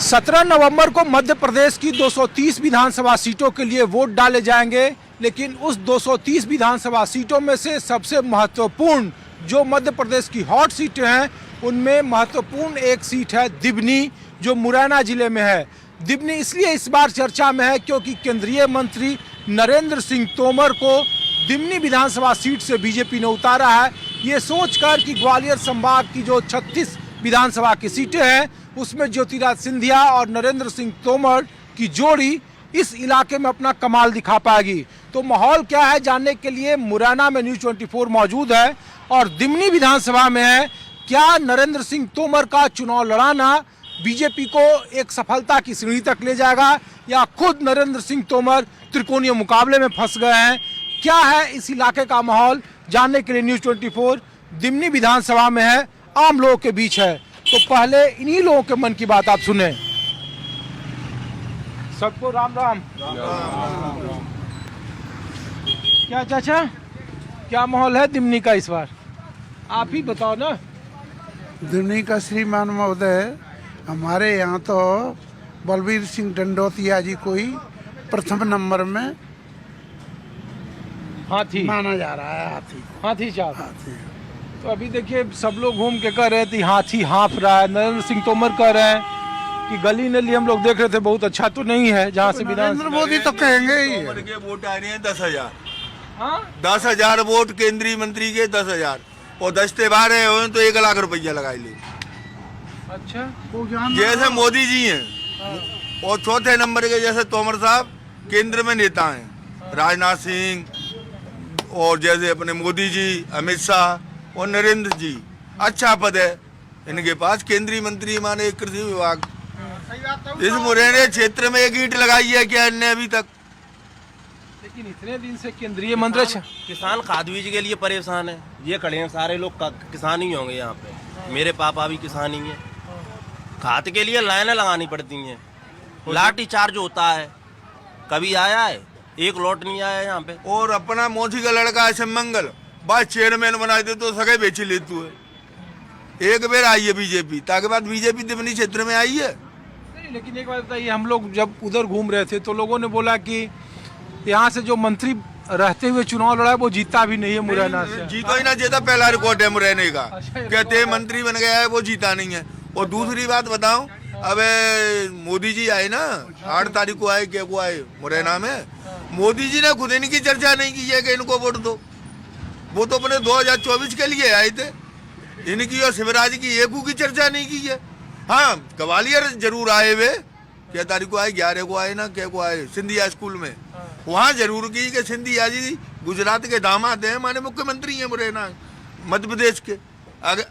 17 नवंबर को मध्य प्रदेश की 230 विधानसभा सीटों के लिए वोट डाले जाएंगे, लेकिन उस 230 विधानसभा सीटों में से सबसे महत्वपूर्ण जो मध्य प्रदेश की हॉट सीटें हैं उनमें महत्वपूर्ण एक सीट है दिबनी, जो मुरैना जिले में है। दिबनी इसलिए इस बार चर्चा में है क्योंकि केंद्रीय मंत्री नरेंद्र सिंह तोमर को दिबनी विधानसभा सीट से बीजेपी ने उतारा है, ये सोचकर कि ग्वालियर संभाग की जो 36 विधानसभा की सीटें हैं उसमें ज्योतिरादित्य सिंधिया और नरेंद्र सिंह तोमर की जोड़ी इस इलाके में अपना कमाल दिखा पाएगी। तो माहौल क्या है जानने के लिए मुरैना में न्यूज़ 24 मौजूद है और दिबनी विधानसभा में है। क्या नरेंद्र सिंह तोमर का चुनाव लड़ाना बीजेपी को एक सफलता की सीढ़ी तक ले जाएगा या खुद नरेंद्र सिंह तोमर त्रिकोणीय मुकाबले में फंस गए हैं? क्या है इस इलाके का माहौल जानने के लिए न्यूज़ 24 दिबनी विधानसभा में है, आम लोगों के बीच है। तो पहले इन्हीं लोगों के मन की बात आप सुने। सबको राम राम। क्या चाचा, क्या माहौल है दिबनी का इस बार, आप ही बताओ ना। दिबनी का श्रीमान महोदय, हमारे यहाँ तो बलबीर सिंह डंडोतिया जी को ही प्रथम नंबर में हाथी माना जा रहा है। हाथी साहब, हाथी। तो अभी देखिए सब लोग घूम के कह रहे थे हाथी हाँफ रहा है। नरेंद्र सिंह तोमर कह रहे हैं कि गली नली हम लोग देख रहे थे बहुत अच्छा तो नहीं है जहाँ से नरेंद्र मोदी तो कहेंगे ही है। के वोट आ रहे हैं 10,000। हाँ? 10,000 वोट केंद्रीय मंत्री के 10,000 और 10 त्योहार हो तो 1 लाख रुपया लगाई ले। अच्छा, जैसे मोदी जी हैं और चौथे नंबर के जैसे तोमर साहब केंद्र में नेता हैं, राजनाथ सिंह और जैसे अपने मोदी जी, अमित शाह और नरेंद्र जी, अच्छा पद है इनके पास। केंद्रीय मंत्री माने कृषि विभाग। इस मुरैना क्षेत्र में एक ईंट लगाई है क्या इनने अभी तक? लेकिन इतने दिन से केंद्रीय मंत्री किसान खाद बीज के लिए परेशान है। ये खड़े हैं सारे लोग किसान ही होंगे यहाँ पे। मेरे पापा भी किसान ही है। खाद के लिए लाइनें लगानी पड़ती हैं। लाठी चार्ज होता है, कभी आया है? एक लॉट नहीं आया यहाँ पे। और अपना मोदी का लड़का है शिवमंगल, बस चेयरमैन बना दे तो सगे बेच लेतू है। एक बार आई है बीजेपी, ताकि बाद बीजेपी दिबनी क्षेत्र में आई है। नहीं, लेकिन एक बात बताइए, हम लोग जब उधर घूम रहे थे तो लोगों ने बोला कि यहाँ से जो मंत्री रहते हुए चुनाव लड़ा है वो जीता भी नहीं है मुरैना से। जीतो ही ना जीता, पहला रिकॉर्ड है मुरैना का। कहते हैं मंत्री बन गया है वो जीता नहीं है। और दूसरी बात बताऊं, अबे मोदी जी आए ना 8 तारीख को आए, क्या को आए मुरैना में, मोदी जी ने खुद इनकी चर्चा नहीं की है कि इनको वोट दो। वो तो अपने 2024 के लिए आए थे, इनकी और शिवराज की एक की चर्चा नहीं की है। हाँ, ग्वालियर जरूर आए हुए, क्या तारीख को आए, 11 को आए ना, क्या को आए, सिंधिया स्कूल में वहाँ जरूर की कि सिंधिया जी गुजरात के दामाद हैं, माने मुख्यमंत्री हैं मुरैना मध्य प्रदेश के।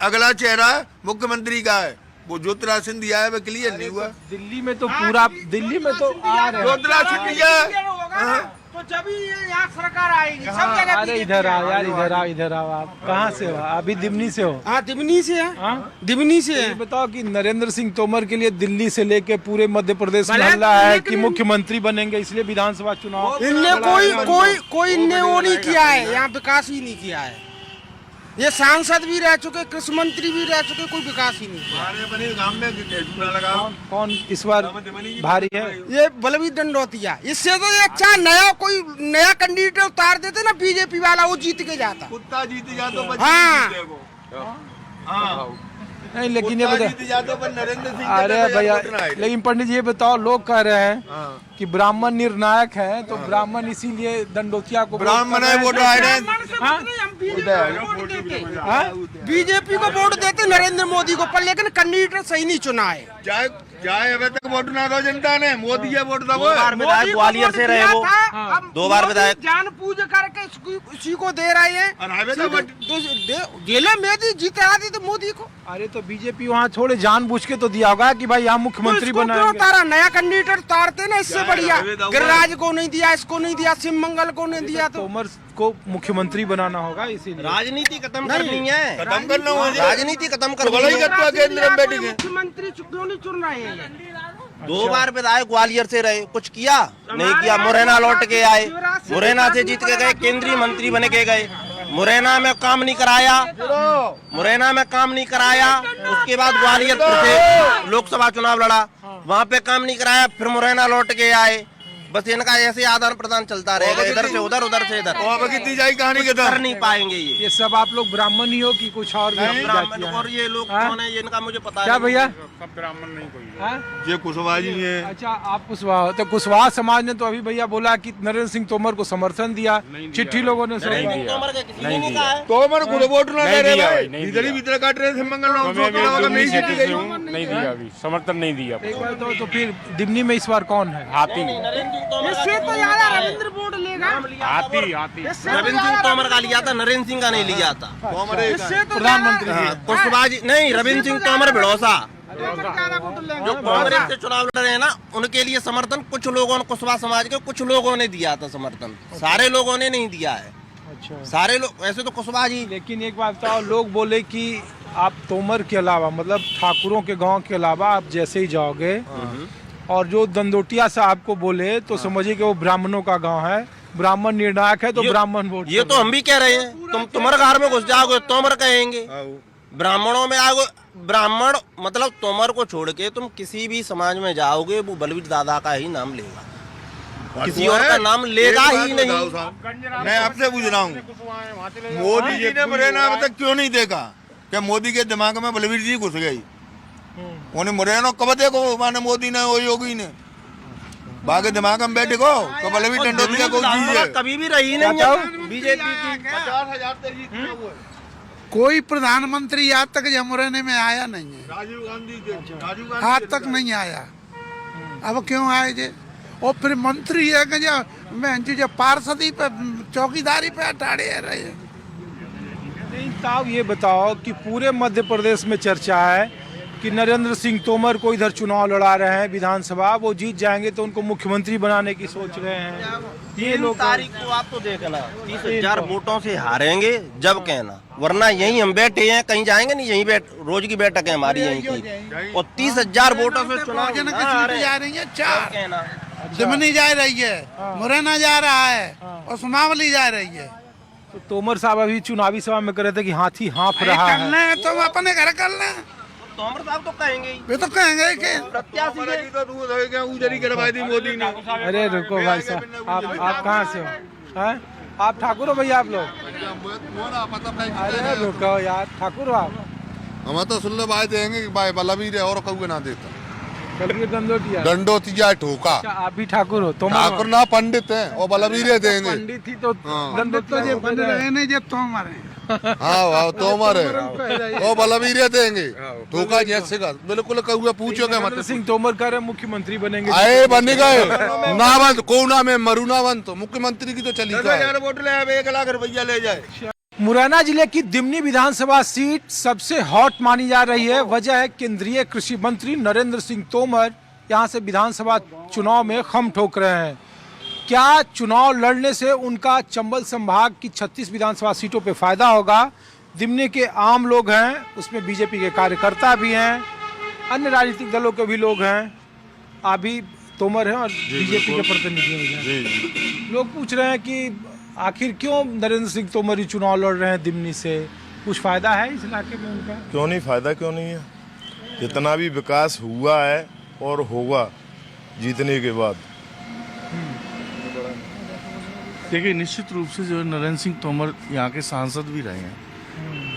अगला चेहरा मुख्यमंत्री का है, वो ज्योतिरादित्य सिंधिया है, वो क्लियर नहीं हुआ। दिल्ली में तो पूरा दिल्ली में तो आ रहे हैं। ज्योतिरादित्य सिंधिया तो जब ही यहाँ सरकार आएगी सब जगह। अरे इधर आओ यार, इधर आओ। आप कहाँ से हो? अभी दिबनी से हो? हाँ, दिबनी से है। हाँ, दिबनी से है। ये बताओ कि नरेंद्र सिंह तोमर के लिए दिल्ली से लेके पूरे मध्य प्रदेश में हल्ला है कि मुख्यमंत्री बनेंगे, इसलिए विधानसभा चुनाव इनने कोई इनने वो नहीं किया है, यहाँ विकास ही नहीं किया है। ये सांसद भी रह चुके, कृषि मंत्री भी रह चुके, कोई विकास ही नहीं किया। कौन इस बार भारी है? ये बलबीर डंडोतिया। इससे तो अच्छा नया कोई नया कैंडिडेट उतार देते ना बीजेपी वाला, वो जीत के जाता। कुत्ता जीत जा तो नहीं, लेकिन ये बता, अरे भैया, लेकिन पंडित जी ये बताओ, लोग कह रहे हैं कि ब्राह्मण निर्णायक है, तो ब्राह्मण इसीलिए डंडोतिया को ब्राह्मण है वोट आ रहे हैं। बीजेपी को वोट देते नरेंद्र मोदी को, पर लेकिन कैंडिडेट सही नहीं चुना है। चाहे अभी तक वोट ना दो जनता ने, मोदी है वोट दो। विधायक ग्वालियर से रहे वो, 2 बार विधायक। जान पूज करके उसी को दे रहे हैं। जेलों में दी जीते आती तो मोदी को। अरे तो बीजेपी वहाँ छोड़े, जानबूझ के तो दिया होगा कि भाई यहाँ मुख्यमंत्री बनाएंगे। उतारा नया कैंडिडेट उतारते ना, इससे बढ़िया। गिरिराज को नहीं दिया, इसको नहीं दिया, शिवमंगल को नहीं दिया, तो तोमर को मुख्यमंत्री बनाना होगा, इसीलिए राजनीति खत्म करनी है। खत्म करना हो, राजनीति खत्म करनी है। मुख्यमंत्री क्यों नहीं चुन रहे हैं? 2 बार विधायक ग्वालियर से रहे, कुछ किया नहीं किया। मुरैना लौट के आए, मुरैना से जीत के गए, केंद्रीय मंत्री बन के गए। मुरैना में काम नहीं कराया, मुरैना में काम नहीं कराया। उसके बाद ग्वालियर से लोकसभा चुनाव लड़ा, वहाँ पे काम नहीं कराया, फिर मुरैना लौट के आए। बस इनका ऐसे आदान प्रदान चलता रहेगा, इधर से उधर, उधर से इधर। कितनी जाएगी कहानी के कर नहीं पाएंगे ये सब आप लोग ब्राह्मण ही हो कि कुछ और भी जातियां ब्राह्मण। हैं? और ये लोग कौन है इनका मुझे पता क्या नहीं। भैया? ब्राह्मण नहीं कोई हाँ? ये कुशवाहा जी है। अच्छा, आप कुशवाहा तो कुशवाहा समाज ने तो अभी भैया बोला कि नरेंद्र सिंह तोमर को समर्थन दिया, चिट्ठी लोगों ने नरेंद्र सिंह तोमर के किसी ने नहीं कहा है। तोमर खुद वोट ना दे रहे भाई, नहीं इधर ही भीतर काट रहे थे मंगल नहीं दिया, अभी समर्थन नहीं दिया। एक बार तो फिर दिमनी में इस बार कौन है? हाथी नरेंद्र सिंह तोमर इससे तो ज्यादा रविंद्र वोट लेगा। हाथी हाथी रविंद्र सिंह तोमर का लिया था, नरेंद्र सिंह का नहीं लिया था। इससे तो प्रधानमंत्री हाँ, कुशवाहा जी नहीं, रविंद्र सिंह तोमर भिड़ोसा ज्यादा वोट लेंगे। जो कांग्रेस से चुनाव लड़ रहे हैं ना, उनके लिए समर्थन कुछ लोगों ने, कुशवाहा समाज के कुछ लोगों ने दिया था समर्थन, सारे लोगों ने नहीं दिया है। अच्छा, सारे लोग ऐसे तो कुशवाहा जी। लेकिन एक बात बताओ, लोग बोले कि आप तोमर के अलावा मतलब ठाकुरों के गांव के अलावा आप जैसे ही जाओगे और जो दंदोटिया साहब को बोले तो समझिए कि वो ब्राह्मणों का गांव है, ब्राह्मण निर्णायक है, तो ब्राह्मण वोट ये तो हम भी कह रहे हैं, तुम तुम्हारे घर में घुस जाओगे तोमर कहेंगे, ब्राह्मणों में आओगे ब्राह्मण मतलब तोमर को छोड़ के तुम किसी भी समाज में जाओगे वो बलवीर दादा का ही नाम लेगा, किसी और का नाम लेगा ही नहीं। मैं आपसे पूछ रहा हूँ, मोदी जी ने मुरैना अब तक क्यों नहीं देखा? क्या मोदी के दिमाग में बलवीर जी घुस गई? उन्हें मुरैना कब देखो माने मोदी ने वो योगी ने बाकी दिमाग में बैठे को तो बलवीर टंडोतिया को चीज है। कभी भी रही नहीं है बीजेपी की। 50,000 कोई प्रधानमंत्री आज तक मुरैना में आया नहीं है, राजीव गांधी आज तक नहीं आया। अब क्यों आए जे? और फिर मंत्री है कि जो पार्षदी पे चौकीदारी पे अटाड़े रहे हैं। नहीं साहब, ये बताओ कि पूरे मध्य प्रदेश में चर्चा है कि नरेंद्र सिंह तोमर को इधर चुनाव लड़ा रहे हैं विधानसभा, वो जीत जाएंगे तो उनको मुख्यमंत्री बनाने की सोच रहे हैं। ये 3 लोग तारीख को आप तो देखना 30,000 वोटों से हारेंगे जब कहना, वरना यहीं हम बैठे हैं, कहीं जाएंगे नहीं, यहीं रोज की बैठक है हमारी यहीं की, और 30,000 वोटों से चुनाव बहुजन की हारे, सीटें जा रही है तब 4, कहना। दिमनी जा रही है, मुरैना जा रहा है और सुमावली जा रही है। तो तोमर साहब अभी चुनावी सभा में कह रहे थे कि हाथी हाँफ रहा है। करना है तो अपने घर करना है, तोमर साहब तो कहेंगे ही, वे तो कहेंगे कि प्रत्याशी है। उजरी करवाई थी मोदी ने। अरे रुको भाई साहब, आप कहाँ से हो? हैं? आप ठाकुर हो भैया आप लोग? अरे रुको यार, ठाकुर हो आप? हम तो सुन लो भाई देंगे कि भाई बलवीर है और कभी ना देता बलवीर दंडोतिया। दंडोतिया ठोका। अच्छा, आप भी ठाकुर हो? तोमर ठाकुर ना पंडित है और बलवीर देंगे। पंडित थी तो हाँ। दंडोतिया तो बन रहे नहीं जो तोमर है। हाँ वाह तोमर है और बलवीर देंगे ठोका जैसे का बिल्कुल कहुआ पूछो क्या नरेंद्र मतलब सिंह तोमर कह रहे हैं मुख्यमंत्री बनेंगे। आए बन गए नावंत कोना में मरुनावंत तो मुख्यमंत्री की तो चली गई। वोट ले 1 लाख रुपया ले जाए। मुरैना जिले की दिमनी विधानसभा सीट सबसे हॉट मानी जा रही है। वजह है केंद्रीय कृषि मंत्री नरेंद्र सिंह तोमर यहां से विधानसभा चुनाव में खम ठोक रहे हैं। क्या चुनाव लड़ने से उनका चंबल संभाग की 36 विधानसभा सीटों पे फायदा होगा? दिमनी के आम लोग हैं, उसमें बीजेपी के कार्यकर्ता भी हैं, अन्य राजनीतिक दलों के भी लोग हैं, आप भी तोमर हैं और बीजेपी के प्रतिनिधि हैं। लोग पूछ रहे हैं कि आखिर क्यों नरेंद्र सिंह तोमर ही चुनाव लड़ रहे हैं दिमनी से? कुछ फायदा है इस इलाके में उनका? क्यों नहीं, फायदा क्यों नहीं है? जितना भी विकास हुआ है और होगा जीतने के बाद। देखिए निश्चित रूप से जो है नरेंद्र सिंह तोमर यहाँ के सांसद भी रहे हैं,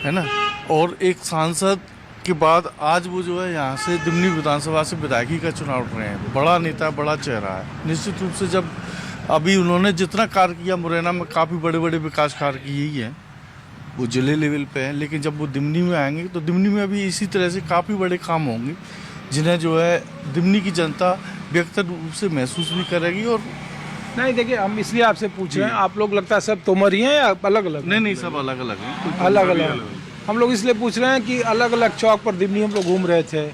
है ना, और एक सांसद के बाद आज वो जो है यहाँ से दिमनी विधानसभा से विधायकी का चुनाव लड़ रहे हैं। बड़ा नेता, बड़ा चेहरा है। निश्चित रूप से जब अभी उन्होंने जितना कार्य किया मुरैना में, काफ़ी बड़े बड़े विकास कार्य किए ही हैं, वो जिले लेवल पे हैं, लेकिन जब वो दिमनी में आएंगे तो दिमनी में अभी इसी तरह से काफ़ी बड़े काम होंगे जिन्हें जो है दिमनी की जनता व्यक्तिगत रूप से महसूस भी करेगी। और नहीं देखिए, हम इसलिए आपसे पूछ रहे हैं, आप लोग लगता है सब तोमर ही हैं या अलग अलग? नहीं, सब अलग अलग हैं। अलग अलग। हम लोग इसलिए पूछ रहे हैं कि अलग अलग चौक पर दिमनी हम लोग घूम रहे थे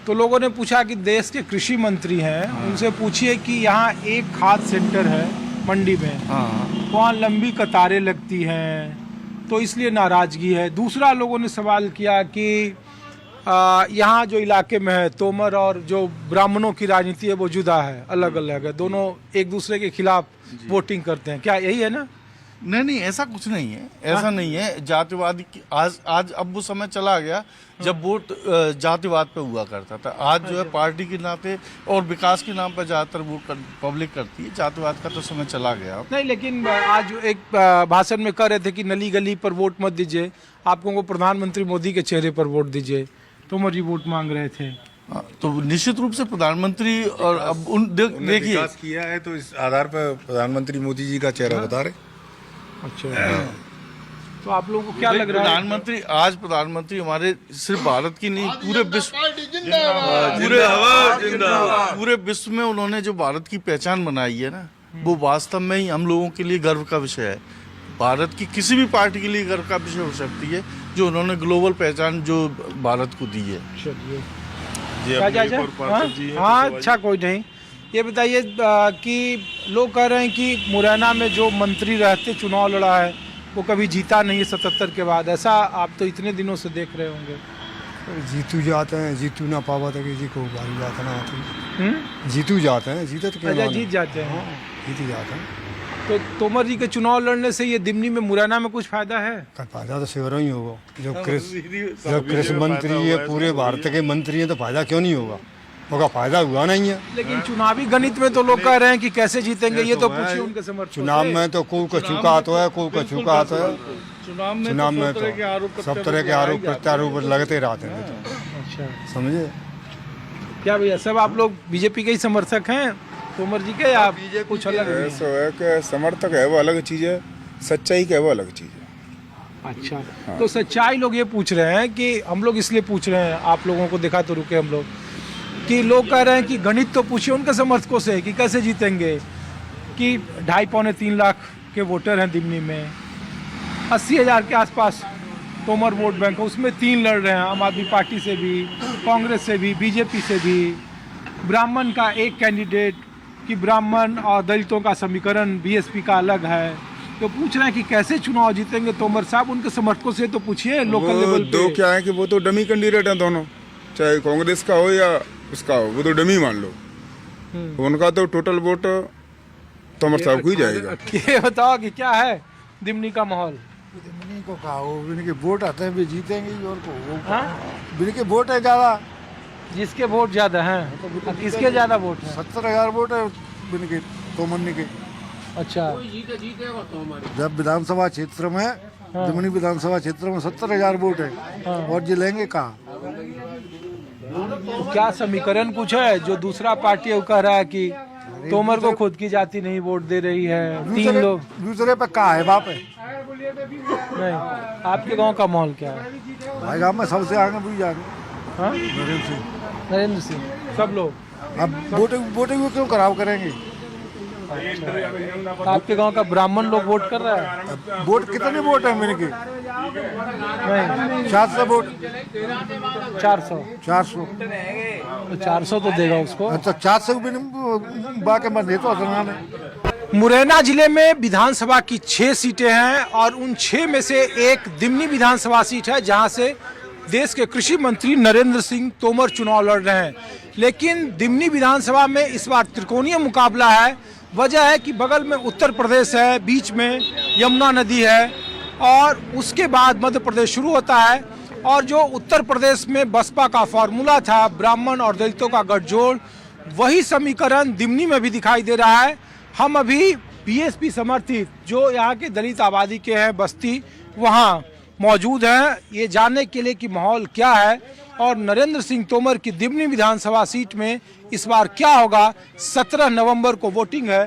तो लोगों ने पूछा कि देश के कृषि मंत्री हैं, उनसे पूछिए कि यहाँ एक खाद सेंटर है मंडी में, वहाँ लंबी कतारें लगती हैं तो इसलिए नाराजगी है। दूसरा लोगों ने सवाल किया कि यहाँ जो इलाके में है तोमर और जो ब्राह्मणों की राजनीति है वो जुदा है, अलग अलग है, दोनों एक दूसरे के खिलाफ वोटिंग करते हैं। क्या यही है ना? नहीं, ऐसा कुछ नहीं है, ऐसा नहीं है। जातिवाद की आज अब वो समय चला गया जब वोट जातिवाद पे हुआ करता था। आज जो है पार्टी के नाते और विकास के नाम पर ज्यादातर वोट पब्लिक करती है। जातिवाद का तो समय चला गया। नहीं, लेकिन आज एक भाषण में कह रहे थे कि नली गली पर वोट मत दीजिए, आपको प्रधानमंत्री मोदी के चेहरे पर वोट दीजिए। तोमर जी वोट मांग रहे थे। तो निश्चित रूप से प्रधानमंत्री और अब देखिए विकास किया है तो इस आधार पर प्रधानमंत्री मोदी जी का चेहरा बता रहे। अच्छा, तो आप लोगों को क्या लग रहा है? प्रधानमंत्री हमारे सिर्फ भारत की नहीं पूरे विश्व में उन्होंने जो भारत की पहचान बनाई है ना, वो वास्तव में ही हम लोगों के लिए गर्व का विषय है। भारत की किसी भी पार्टी के लिए गर्व का विषय हो सकती है जो उन्होंने ग्लोबल पहचान जो भारत को दी है। हाँ, अच्छा, कोई नहीं। ये बताइए कि लोग कह रहे हैं कि मुरैना में जो मंत्री रहते चुनाव लड़ा है वो कभी जीता नहीं है 77 के बाद। ऐसा आप तो इतने दिनों से देख रहे होंगे। जीतू जाते हैं, जीतू ना पावा तो किसी को बारी बात ना आती। जीतू जाते हैं, जीते तो क्या जीत जाते हैं। जीत जाते हैं। तो तोमर जी के चुनाव लड़ने से ये दिमनी में मुरैना में कुछ फायदा है? फायदा तो सेवरों ही होगा। जब कृषि मंत्री है, पूरे भारत के मंत्री हैं, तो फायदा क्यों नहीं होगा? होगा, फायदा हुआ नहीं है। लेकिन चुनावी गणित में तो लोग कह रहे हैं कि कैसे जीतेंगे, ये तो पूछिए उनके समर्थकों से। चुनाव में तो कोई का छूका आता है, कोई का छूका आता है। चुनाव में तो सब तरह के आरोप प्रत्यारोप लगते रहते हैं। अच्छा, समझे क्या भैया, सब आप लोग बीजेपी के ही समर्थक हैं तोमर जी के, या कुछ अलग है? समर्थक है वो अलग चीज है, सच्चाई का है वो अलग चीज है। अच्छा, तो सच्चाई लोग ये पूछ रहे हैं कि हम लोग इसलिए पूछ रहे हैं, आप लोगों को देखा तो रुके हम लोग, कि लोग कह रहे हैं कि गणित तो पूछिए उनके समर्थकों से कि कैसे जीतेंगे, कि 2.5-3 लाख के वोटर हैं दिमनी में, 80,000 के आसपास तोमर वोट बैंक है, उसमें 3 लड़ रहे हैं, आम आदमी पार्टी से भी, कांग्रेस से भी, बीजेपी से भी, ब्राह्मण का एक कैंडिडेट, कि ब्राह्मण और दलितों का समीकरण बीएसपी का अलग है। तो पूछ रहे हैं कि कैसे चुनाव जीतेंगे तोमर साहब, उनके समर्थकों से तो पूछिए लोकल लेवल पे। दो क्या है कि वो तो डमी कैंडिडेट हैं दोनों, चाहे कांग्रेस का हो या उसका हो, वो तो डमी मान लो। उनका तो टोटल वोट तोमर साहब को ही जाएगा। ये बताओ कि क्या है दिमनी का माहौल? दिमनी को कहा इनके वोट आते हैं, भी जीतेंगे और को इनके वोट है ज़्यादा। जिसके वोट ज्यादा हैं, इसके ज्यादा वोट हैं। 70,000 वोट है इनके तोमर के। अच्छा, जब विधानसभा क्षेत्र में दिमनी विधानसभा क्षेत्र में 70,000 वोट है और जी लेंगे कहाँ? तो क्या समीकरण कुछ है जो दूसरा पार्टी है वो कह रहा है कि तोमर को खुद की जाति नहीं वोट दे रही है, 3 लोग दूसरे पे कहाँ है बाप है? नहीं, आपके गांव का माहौल क्या है? भाई गाँव में सबसे आगे भी जाएंगे नरेंद्र सिंह, सब लोग। अब वोटिंग क्यों खराब करेंगे? तो आपके गांव का ब्राह्मण लोग वोट कर रहा है? वोट कितने वोट है मेरे के? नहीं, 400 वोट। 400 400 तो 400 तो देगा उसको। अच्छा, 400 बाकी मत दे तो। मुरैना जिले में विधानसभा की 6 सीटें हैं और उन 6 में से एक दिमनी विधानसभा सीट है जहां से देश के कृषि मंत्री नरेंद्र सिंह तोमर चुनाव लड़ रहे हैं। लेकिन दिमनी विधानसभा में इस बार त्रिकोणीय मुकाबला है। वजह है कि बगल में उत्तर प्रदेश है, बीच में यमुना नदी है और उसके बाद मध्य प्रदेश शुरू होता है। और जो उत्तर प्रदेश में बसपा का फॉर्मूला था, ब्राह्मण और दलितों का गठजोड़, वही समीकरण दिमनी में भी दिखाई दे रहा है। हम अभी बीएसपी समर्थित जो यहाँ के दलित आबादी के हैं बस्ती, वहाँ मौजूद हैं ये जानने के लिए कि माहौल क्या है और नरेंद्र सिंह तोमर की दिमनी विधानसभा सीट में इस बार क्या होगा। 17 नवंबर को वोटिंग है।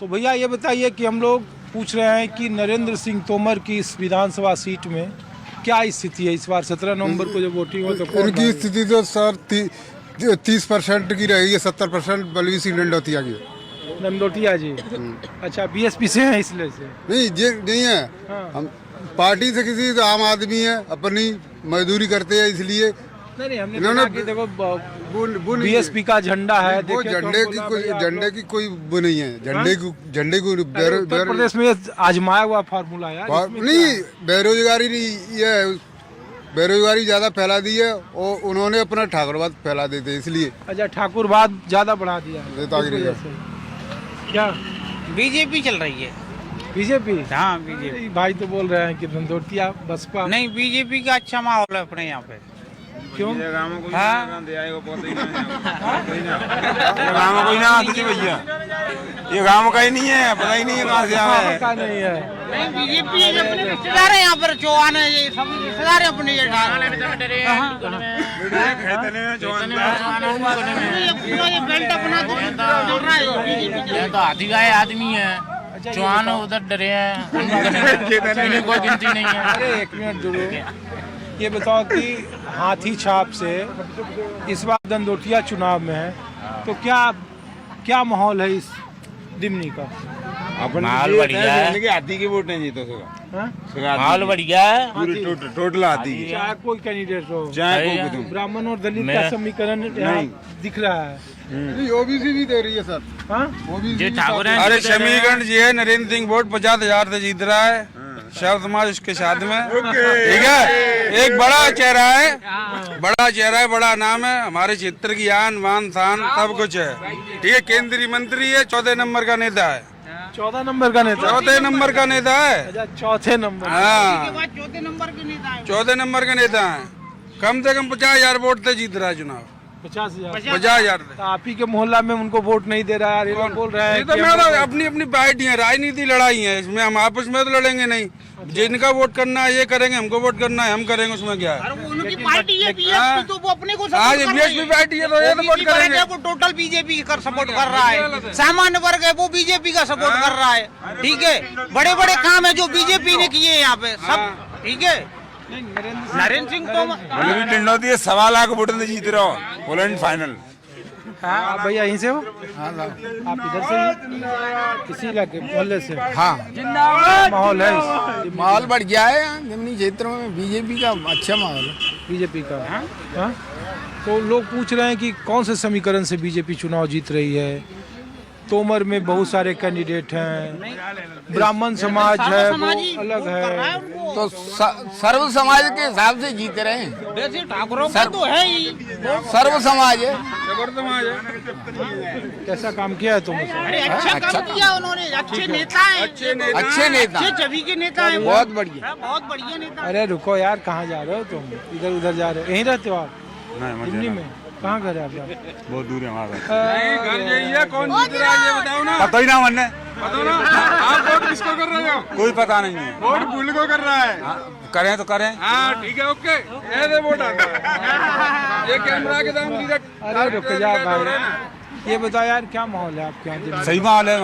तो भैया ये बताइए कि हम लोग पूछ रहे हैं कि नरेंद्र सिंह तोमर की इस विधानसभा सीट में क्या स्थिति है इस बार 17 नवंबर को जब वोटिंग हो तो? उनकी स्थिति तो सर 30% की रहेगी, 70% बलवीर सिंह डंडौतिया की। नंदोटिया जी, अच्छा, बीएसपी से हैं इसलिए से? नहीं, ये नहीं है। हम पार्टी से किसी तो आम आदमी है, अपनी मजदूरी करते हैं इसलिए। नहीं, हमने देखा कि देखो बीएसपी का झंडा है, वो झंडे की कोई वो नहीं है। झंडे को उत्तर प्रदेश में आजमाया हुआ फार्मूला है नहीं। बेरोजगारी नहीं, ये बेरोजगारी ज्यादा फैला दी है और उन्होंने अपना ठाकुरवाद फैला देते इसलिए। अच्छा, ठाकुरवाद ज्यादा बढ़ा दिया है। क्या बीजेपी चल रही है। बीजेपी? हाँ बीजेपी। भाई तो बोल रहे हैं कि दंदोतिया बसपा। नहीं बीजेपी का अच्छा माहौल है अपने यहाँ पे। क्यों? हाँ कोई ना आती भैया, ये गाँव का ही नहीं है, पता ही नहीं है कहाँ से आया का नहीं है। नहीं बीजेपी अपने रिश्तेदार है यहाँ पर, चौहान है, ये सब रिश्तेदार है अपने। ये पूरा ये बेल्ट अपना चल रहा है। ये तो हाथी गाय आदमी है, चौहान उधर डरे हैं, कोई गिनती नहीं है। अरे एक मिनट जरूर, ये बताओ कि हाथी छाप से इस बार दंदोतिया चुनाव में है, तो क्या माहौल है इस दिमनी का? माहौल बढ़िया है, हाथी की वोट नहीं जीतो माहौल बढ़िया है, पूरी टोटल हाथी की, चाहे कोई कैंडिडेट हो, चाहे कोई ब्राह्मण और दलित का समीकरण यहाँ दिख रहा है। ओबीसी भी दे रही है सर। हाँ? जो ठाकुर है। अरे समीकरण जी है, नरेंद्र सिंह वोट 50,000 से जीत रहा है, शव समाज उसके साथ में, ठीक है। एक बड़ा चेहरा है, बड़ा नाम है, हमारे क्षेत्र की आन बान शान सब कुछ है, ठीक है। केंद्रीय मंत्री है, 14 नंबर का नेता है, 14 नंबर का नेता? 14 नंबर का नेता है, अच्छा, चौथे नंबर। हाँ चौथे नंबर के नेता है, 14 नंबर का नेता है। कम से कम 50,000 वोट से जीत रहा है चुनाव, 50,000। से। आप ही के मोहल्ला में उनको वोट नहीं दे रहा है, ये लोग बोल रहे हैं तो मैं तो अपनी अपनी पार्टी है, राजनीति लड़ाई है, इसमें हम आपस में तो लड़ेंगे नहीं। जिनका वोट करना है ये करेंगे, हमको वोट करना है हम करेंगे, उसमें क्या है। उनकी पार्टी है बीएसपी, तो वो अपने को हाँ ये बीएसपी पार्टी है तो ये तो वोट करेंगे। वो टोटल बीजेपी का सपोर्ट कर रहा है, सामान्य वर्ग है वो बीजेपी का सपोर्ट कर रहा है, ठीक है। बड़े बड़े काम है जो बीजेपी ने किए यहाँ पे सब, ठीक है। नरेंद्र सिंह तोमर टंडोती 1.25 लाख वोट से जीत रहा हो, पोलैंड फाइनल। हाँ आप भैया यहीं से हो? आप इधर से ही? इसी इलाके मोहल्ले से? हाँ माहौल है इस माहौल बढ़ गया है जमनी क्षेत्र में, बीजेपी का अच्छा माहौल है। बीजेपी का? हाँ? तो लोग पूछ रहे हैं कि कौन से समीकरण से बीजेपी चुनाव जीत रही है। तोमर में बहुत सारे कैंडिडेट हैं, ब्राह्मण समाज है वो अलग है, तो सर्व समाज के हिसाब से जीत रहे हैं। वैसे ठाकुरों का तो है ही, सर्व समाज है। कैसा काम किया है तुमने? अरे अच्छा काम किया उन्होंने, अच्छे नेता हैं, अच्छे छवि के नेता हैं, बहुत बढ़िया, बहुत बढ़िया नेता। अरे रुको यार, कहाँ जा रहे हो तुम? इधर उधर जा रहे हो? यहीं रहते हो आप? दिल्ली में? कहाँ घर है आपका? बहुत दूर है हमारा घर, यही है। कौन जीत रहा है ये बताओ ना। पता ही ना मन बताओ ना, आप वोट किसको कर रहे हो? कोई पता नहीं है, वोट भूल को कर रहा है। करें तो करें, हाँ ठीक है, ओके। ये वोट आता है, ये कैमरा के दाम की। अरे रुक जा भाई, ये बताओ यार क्या माहौल है आपके यहाँ? सही माहौल है।